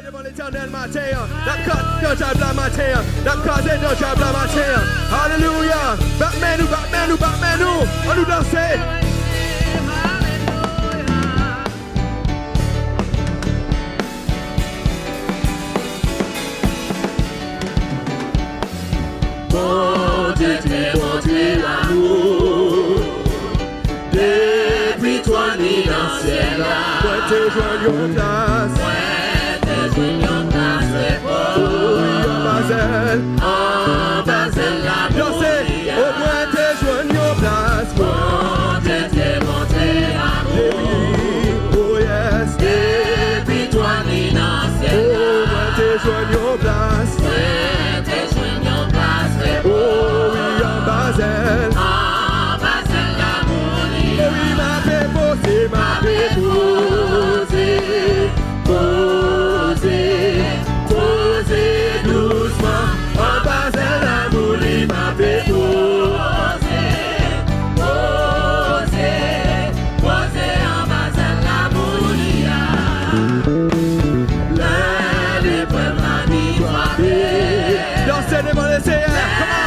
devant l'Éternel matin, la cause de la matin, la cause de la matin. Alléluia. Batmez-nous, on nous danser. Bon Dieu t'es montré l'amour, depuis toi ni dans le ciel là. Ouais, t'es joint en place. En Basel, la dansez, au moins t'es joint en place. Bon Dieu t'es montré l'amour, oh yes. depuis toi ni dans le ciel là. Au moins t'es joint en place. Oh oui, en Basel. En Basel, l'amour. Oh oui, m'a fait poser, poser doucement. En Basel, l'amour, m'a fait poser en Basel, l'amour. L'épreuve la vie frappée. Dansez devant les CR, come on.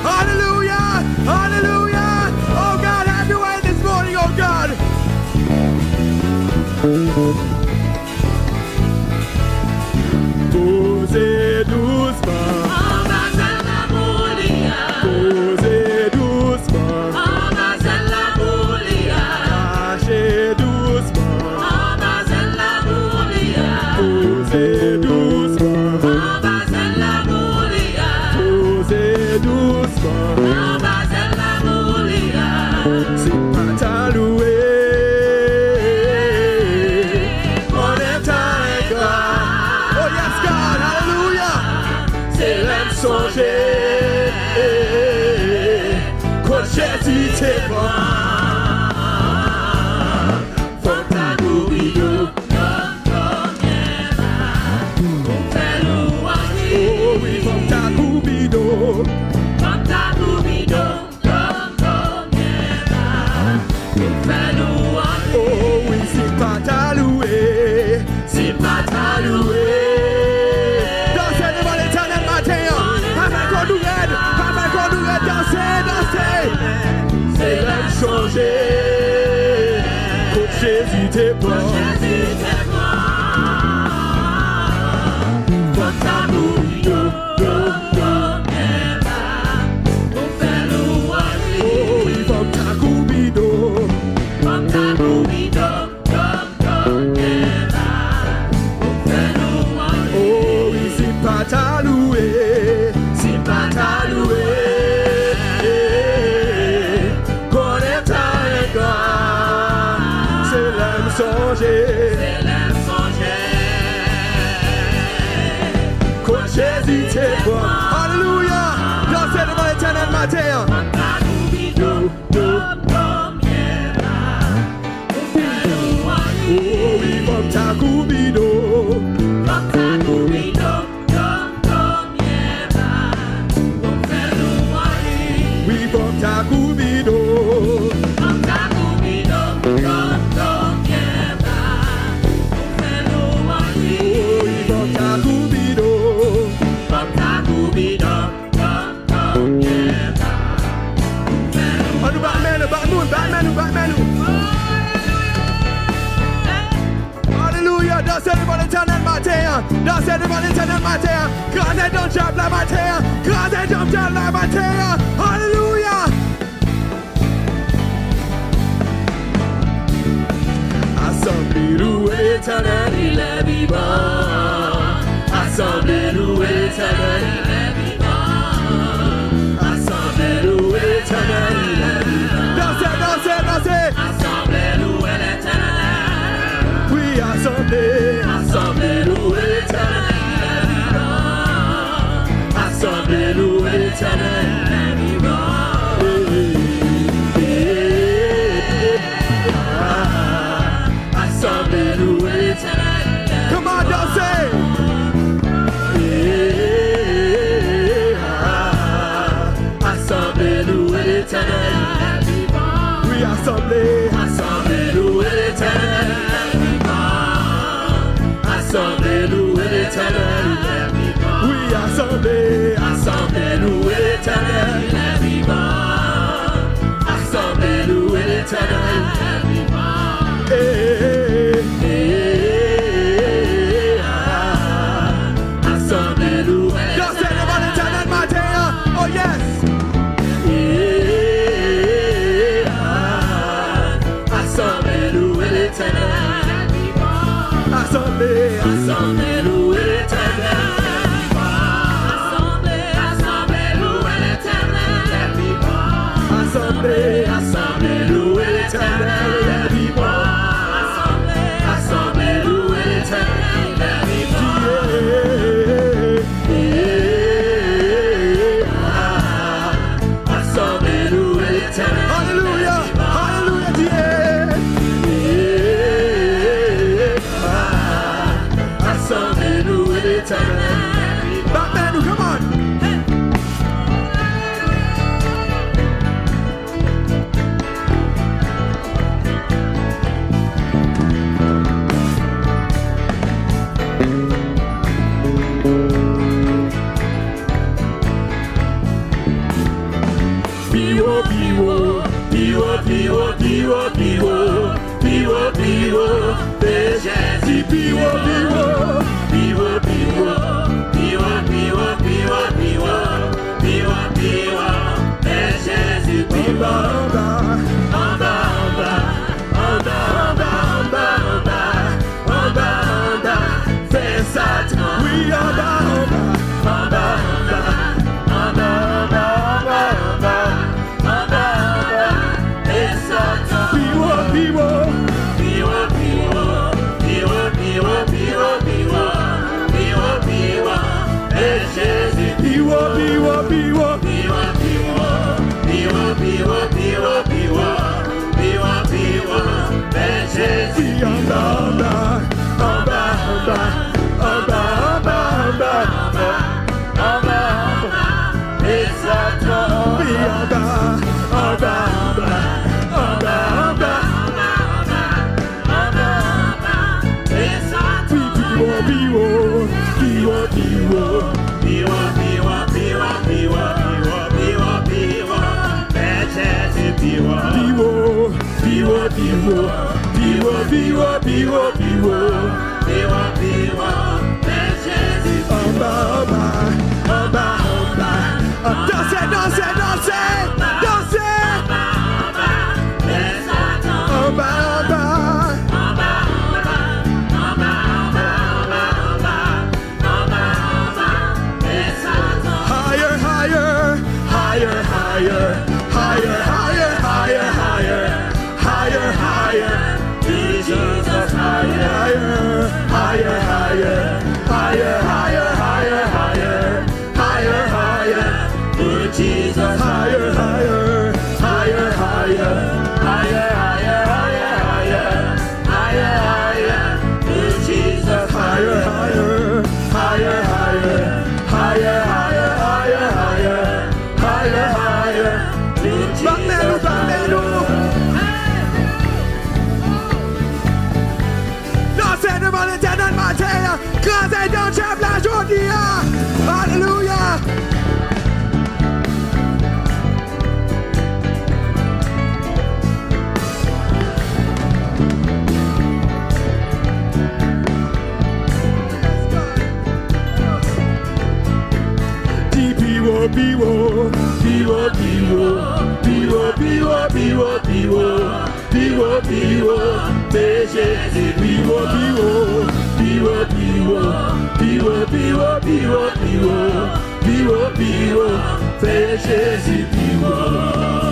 Hallelujah, hallelujah. Oh God, have your way this morning, oh God. Posez doucement. En Basel, l'amour. Posez doucement. En Basel, l'amour. Lâchez doucement. En Basel, l'amour. Posez doucement. En Basel, l'amour. Jésus te prend. Faut ta coubido, Oh oui, faut ta coubido. Oh oui, c'est pas ta louer. C'est pas ta louer. Dansez devant l'Éternel matin. Afin qu'on nous aide. Afin qu'on nous aide. Dansez, dansez. C'est l'heure de changer. Pour Jésus te prend. Jésus te prend. Faut ta coubido, Oh oui, faut ta coubido. Oh oui, c'est pas ta louer. C'est pas ta louer. Qu'on est ta égard. C'est l'âme songer. Quand Jésus te prend. Alléluia. Dansez devant l'Éternel matin. Oh oui, faut ta coubido. Oui, faut ta coubido. Oui, faut ta coubido. On nous Batman. Alléluia, dansez devant l'Éternel matin. Dansez devant l'Éternel matin. Grâce ton job la matin. Grâce ton job la matin. Alléluia. Assemblez-nous l'Éternel, Il est vivant. Assemblez-nous l'Éternel, il est vivant. Assemblez-nous l'Éternel, il est vivant. dansez. Assemblez-nous l'Éternel. Oui, assemblez. Assemblez-nous l'Éternel, il est vivant. Assemblez-nous l'Éternel, il est vivant. Assemblez-nous l'Éternel, il est Come on, dansez. Assemblez-nous l'Éternel, il est vivant. Oui, assemblez. Assemblez-nous l'Éternel, il est vivant. Assemblez-nous l'Éternel, il est vivant. Oui, assemblez. Assemblez-nous l'Éternel, il est vivant. Assemblez-nous l'Éternel, il est vivant. Assemblez-nous Dansez devant l'Éternel matin. Oh yes. Assemblez-nous l'Éternel, il est vivant. Assemblez. Assemblez-nous l'Éternel, il est vivant. Assemblez-nous l'Éternel, il est vivant. Assemblez. Assemblez-nous l'Éternel, il est vivant. Assemblez-nous l'Éternel, il est vivant. Assemblez-nous l'Éternel. Alléluia. Alléluia, Dieu. Assemblez-nous l'Éternel. Batman, come on. Piwo, de Jésus, piwo, de Jésus, piwo. En bas, fais Satan. Oui, en bas. Fais Satan. Piwo. Et Jésus, Piwo. piwo, Cause I don't have la jodia. Hallelujah.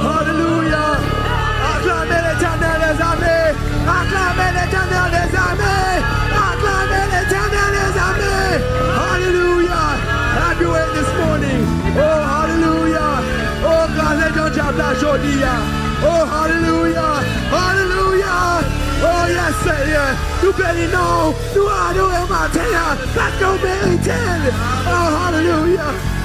Hallelujah. Acclamez l'Éternel, les amis. Acclamez l'Éternel, les amis. Acclamez l'Éternel, les amis. Hallelujah. Have your way this morning. Oh, hallelujah. Oh, God, let your job la jodia. Oh, hallelujah. Hallelujah. Oh, yes, Seigneur. Nous bénissons, nous adorons matin. Let's go, Mary. Oh, hallelujah.